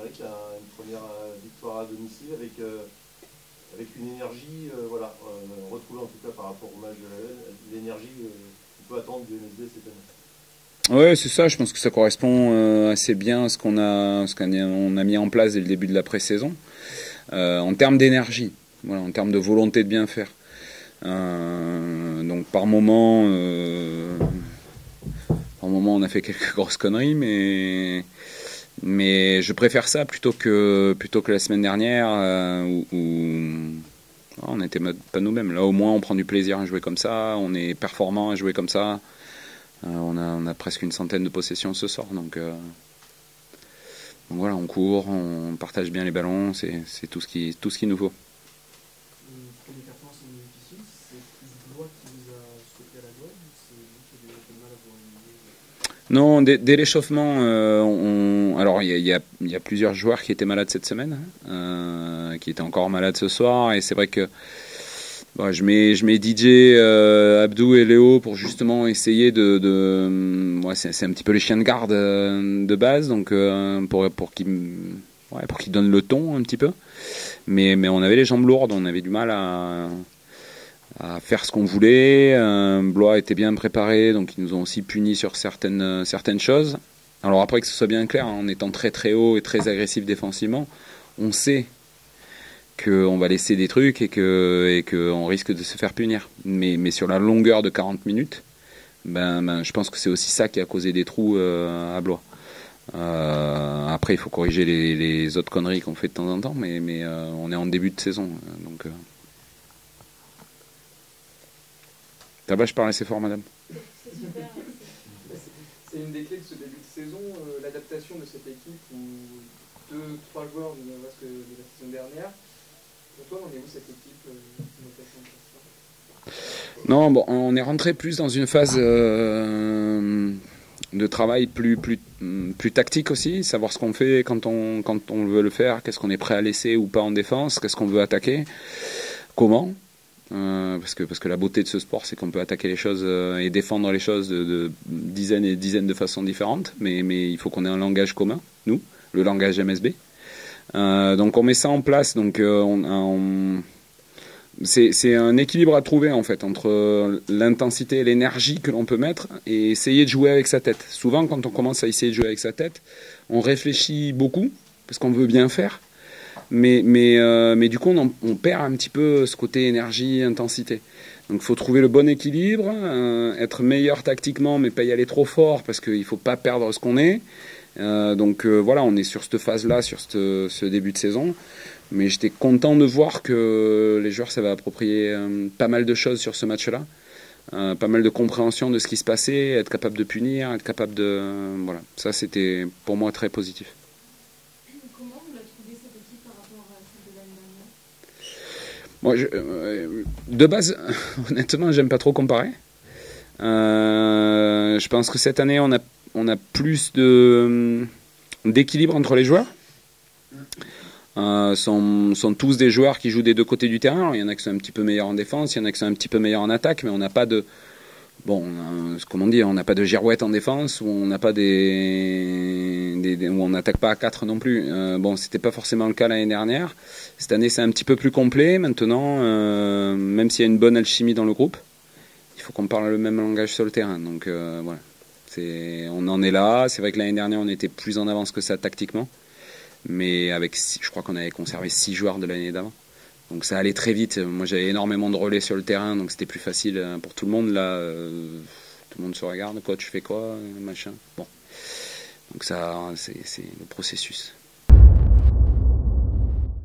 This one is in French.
avec une première victoire à domicile, avec une énergie, voilà, retrouvée en tout cas par rapport au match de l'énergie qu'on peut attendre du MSB cette année. Ouais, c'est ça. Je pense que ça correspond assez bien à on a mis en place dès le début de la pré-saison. En termes d'énergie, voilà, en termes de volonté de bien faire. Donc par moment, on a fait quelques grosses conneries, mais je préfère ça plutôt que la semaine dernière où on n'était pas nous-mêmes. Là au moins on prend du plaisir à jouer comme ça, on est performant à jouer comme ça. On a presque une centaine de possessions ce soir, donc voilà, on court, on partage bien les ballons, c'est tout ce qu'il nous faut. Les performances sont difficiles, c'est plus Blois qui vous a stoppé à la douane ou c'est vous qui avez eu un peu de mal à vous organiser? Non, dès l'échauffement, alors il y a plusieurs joueurs qui étaient malades cette semaine, qui étaient encore malades ce soir, et c'est vrai que bon, je mets DJ, Abdou et Léo pour justement essayer ouais, c'est un petit peu les chiens de garde de base, donc pour qu'ils donnent le ton un petit peu. Mais on avait les jambes lourdes, on avait du mal à faire ce qu'on voulait. Blois était bien préparé, donc ils nous ont aussi punis sur certaines choses. Alors après, que ce soit bien clair, en étant très très haut et très agressif défensivement, on sait qu'on va laisser des trucs et qu'on risque de se faire punir. Mais sur la longueur de 40 minutes, je pense que c'est aussi ça qui a causé des trous à Blois. Après, il faut corriger les autres conneries qu'on fait de temps en temps, mais on est en début de saison. Donc, ça va, je parle assez fort, madame. C'est une des clés de ce début de saison, l'adaptation de cette équipe où 2-3 joueurs ne restent que de la saison dernière. Pour toi, on est où cette équipe Non, bon, on est rentré plus dans une phase de travail plus tactique aussi, savoir ce qu'on fait quand on veut le faire, qu'est-ce qu'on est prêt à laisser ou pas en défense, qu'est-ce qu'on veut attaquer, comment. Parce que la beauté de ce sport, c'est qu'on peut attaquer les choses et défendre les choses de dizaines et dizaines de façons différentes, mais il faut qu'on ait un langage commun, nous, le langage MSB. Donc on met ça en place, donc c'est un équilibre à trouver en fait entre l'intensité et l'énergie que l'on peut mettre et essayer de jouer avec sa tête. Souvent quand on commence à essayer de jouer avec sa tête, on réfléchit beaucoup parce qu'on veut bien faire, mais du coup on perd un petit peu ce côté énergie, intensité. Donc il faut trouver le bon équilibre, être meilleur tactiquement mais pas y aller trop fort parce qu'il ne faut pas perdre ce qu'on est. Voilà, on est sur cette phase-là, sur ce début de saison. Mais j'étais content de voir que les joueurs s'avaient approprié pas mal de choses sur ce match-là. Pas mal de compréhension de ce qui se passait, être capable de punir, être capable de... voilà, ça c'était pour moi très positif. Comment vous la trouvez cette équipe par rapport à celle de l'année dernière? De base, honnêtement, j'aime pas trop comparer. Je pense que cette année, on a plus d'équilibre entre les joueurs. Sont tous des joueurs qui jouent des deux côtés du terrain. Alors, il y en a qui sont un petit peu meilleurs en défense, il y en a qui sont un petit peu meilleurs en attaque, mais on n'a pas de... Bon, comment dire, on n'a pas de girouette en défense, ou on n'a pas où on n'attaque pas à 4 non plus. Bon, c'était pas forcément le cas l'année dernière. Cette année, c'est un petit peu plus complet. Maintenant, même s'il y a une bonne alchimie dans le groupe, il faut qu'on parle le même langage sur le terrain. Donc voilà, on en est là. C'est vrai que l'année dernière, on était plus en avance que ça tactiquement. Mais je crois qu'on avait conservé 6 joueurs de l'année d'avant. Donc ça allait très vite. Moi j'avais énormément de relais sur le terrain, donc c'était plus facile pour tout le monde. Là, tout le monde se regarde, quoi, tu fais quoi, machin. Bon, donc ça, c'est le processus.